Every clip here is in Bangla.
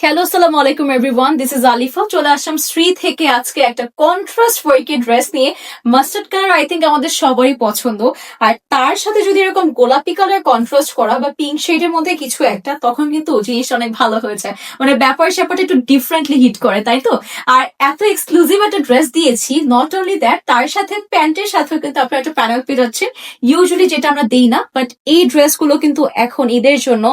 হ্যালো, আসসালামু আলাইকুম এভরিওয়ান, দিস ইজ আলিফা। চলে আসলাম শ্রী থেকে আজকে একটা কন্ট্রাস্ট ওয়ার্কের ড্রেস নিয়ে। মাস্টার্ড কালার আই থিঙ্ক আমাদের সবারই পছন্দ, আর তার সাথে যদি এরকম গোলাপি কালার কন্ট্রাস্ট করা বা পিঙ্ক শেডের মধ্যে কিছু একটা, তখন কিন্তু জিনিসটা অনেক ভালো হয়ে যায়। মানে ব্যাপার স্যাপারটা একটু ডিফারেন্টলি হিট করে, তাই তো? আর এত এক্সক্লুসিভ একটা ড্রেস দিয়েছি, নট অনলি দ্যাট, তার সাথে প্যান্টের সাথেও কিন্তু আপনারা একটা প্যানেল পেয়ে যাচ্ছেন, ইউজুয়ালি যেটা আমরা দিই না। বাট এই ড্রেসগুলো কিন্তু এখন ঈদের জন্য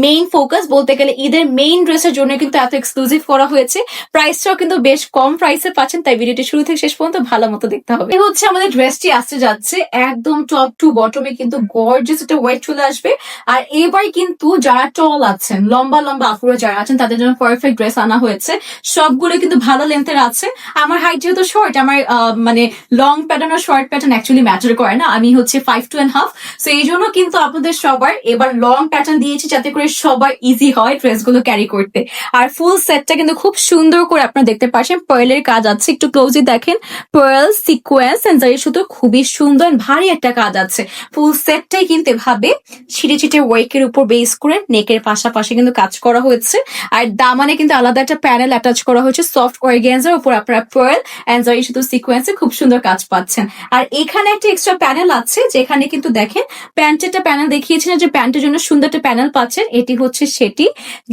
মেইন ফোকাস, বলতে গেলে ঈদের মেইন ড্রেসের জন্য কিন্তু এত এক্সক্লুসিভ করা হয়েছে। প্রাইসটাও কিন্তু বেশ কম প্রাইসে পাচ্ছেন, তাই ভিডিওটি শুরু থেকে শেষ পর্যন্ত ভালো মতো দেখতে হবে। এই হচ্ছে আমাদের ড্রেসটি আসতে যাচ্ছে, একদম টপ টু বটমে কিন্তু গর্জিয়াস একটা ওয়েট চলে আসবে। আর এবার কিন্তু যারা টল আছেন, লম্বা লম্বা আপুরা যারা আছেন, তাদের জন্য পারফেক্ট ড্রেস আনা হয়েছে। সবগুলো কিন্তু ভালো লেন্থের আছে। আমার হাইট যেহেতু শর্ট, আমার মানে লং প্যাটার্ন আর শর্ট প্যাটার্ন অ্যাকচুয়ালি ম্যাটার করে না। আমি হচ্ছে 5'2.5", সো এই জন্য কিন্তু আপনাদের সবার এবার লং প্যাটার্ন দিয়েছি, যাতে করে সবার ইজি হয় ড্রেসগুলো ক্যারি করতে। আর ফুল সেটটা কিন্তু খুব সুন্দর করে আপনারা দেখতে পাচ্ছেন, পার্লের কাজ আছে, একটু ক্লোজলি দেখেন। পার্ল, সিকোয়েন্স এন্ড জারি সুতো, খুবই সুন্দর ভারী একটা কাজ আছে। ফুল সেটটাই কিন্তু এভাবে ছিটে ছিটে ওয়ার্কের উপর বেস করে নেকের পাশাপাশি কিন্তু কাজ করা হয়েছে। আর দামানে কিন্তু আলাদা একটা প্যানেল অ্যাটাচ করা হয়েছে সফট অর্গানজার উপর। আপনারা পার্ল এন্ড জারি সুতো সিকোয়েন্সে খুব সুন্দর কাজ পাচ্ছেন। আর এখানে একটা এক্সট্রা প্যানেল আছে, যেখানে কিন্তু দেখেন প্যান্টেরটা প্যানেল দেখিয়েছিলেন যে প্যান্টের জন্য সুন্দর একটা প্যানেল পাচ্ছেন, এটি হচ্ছে সেটি,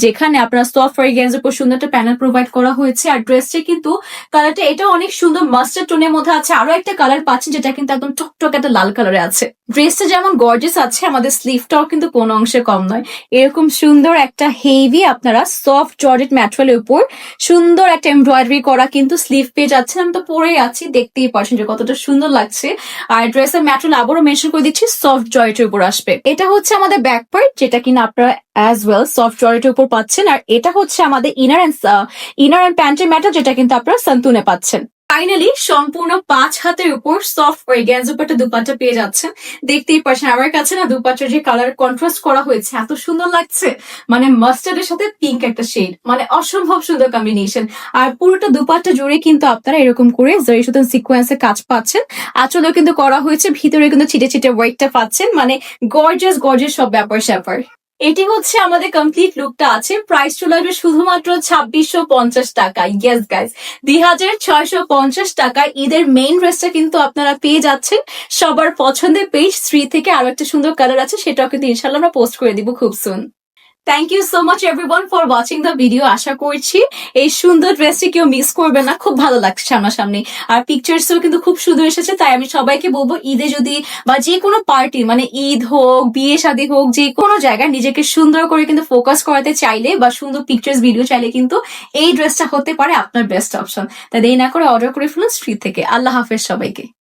যেখানে আপনার সফট অর্গানজার উপর সুন্দর একটা প্যানেল প্রোভাইড করা হয়েছে। আর ড্রেসটা কিন্তু কালারটা এটা অনেক সুন্দর মাস্টার্ড টোনের মধ্যে আছে। আরো একটা কালার পাচ্ছেন যেটা কিন্তু একদম টকটক একটা লাল কালারে আছে। ড্রেসটা যেমন গর্জিয়াস আছে, আমাদের স্লিভটাও কিন্তু কোনো অংশে কম নয়। এরকম সুন্দর একটা হেভি আপনারা সফট জর্জেট ম্যাটেরিয়ালের উপর সুন্দর একটা এমব্রয়ডারি করা কিন্তু স্লিভ পেয়ে যাচ্ছেন। আমি তো পরেই আছি, দেখতেই পাচ্ছেন যে কতটা সুন্দর লাগছে। আর ড্রেসের ম্যাটেরিয়াল আবারও মেনশন করে দিচ্ছি, সফট জর্জেটের উপর আসবে। এটা হচ্ছে আমাদের ব্যাক পার্ট, যেটা কিনা আপনারা অ্যাজ ওয়েল সফট জর্জেটের উপর পাচ্ছেন। আর এটা হচ্ছে আমাদের ইনার অ্যান্ড প্যান্টের ম্যাটেরিয়াল, যেটা কিন্তু আপনারা সান্তুনে পাচ্ছেন। ফাইনালি সম্পূর্ণ 5 হাতের উপর সফট অর্গানজা উপর একটা দুপাট্টা পেয়ে যাচ্ছেন। দেখতেই পাচ্ছেন আমার কাছে না দুপাট্টার যে কালার কন্ট্রাস্ট করা হয়েছে এত সুন্দর লাগছে। মানে মাস্টার্ডের সাথে পিঙ্ক একটা শেড, মানে অসম্ভব সুন্দর কম্বিনেশন। আর পুরোটা দুপাট্টা জুড়ে কিন্তু আপনারা এরকম করে জারি সুতো সিকোয়েন্সে কাজ পাচ্ছেন। আঁচলও কিন্তু করা হয়েছে, ভিতরে কিন্তু ছিটে ছিটে ওয়ার্কটা পাচ্ছেন। মানে গর্জিয়াস গর্জিয়াস সব ব্যাপার স্যাপার। এটি হচ্ছে আমাদের কমপ্লিট লুকটা আছে। প্রাইস চলে আসবে শুধুমাত্র 2650 টাকা। ইয়েস গাইস, 2650 টাকায় ঈদের মেইন ড্রেসটা কিন্তু আপনারা পেয়ে যাচ্ছেন সবার পছন্দের পেজ শ্রী থেকে। আরো একটা সুন্দর কালার আছে, সেটাও কিন্তু ইনশাল্লাহ আমরা পোস্ট করে দিব খুব soon. Thank you so much everyone for watching the video. আশা করছি এই সুন্দর ড্রেসটি কেউ মিস করবে না, খুব ভালো লাগছে সামনাসামনি। আর পিকচার্সও কিন্তু খুব সুন্দর এসেছে। তাই আমি সবাইকে বলবো, ঈদে যদি বা যে কোনো পার্টি, মানে ঈদ হোক, বিয়ে শাদী হোক, যে কোনো জায়গায় নিজেকে সুন্দর করে কিন্তু ফোকাস করাতে চাইলে বা সুন্দর পিকচার্স ভিডিও চাইলে কিন্তু এই ড্রেসটা হতে পারে আপনার বেস্ট অপশন। তাই দেরি না করে অর্ডার করে ফেলুন শ্রী থেকে। আল্লাহ হাফেজ সবাইকে।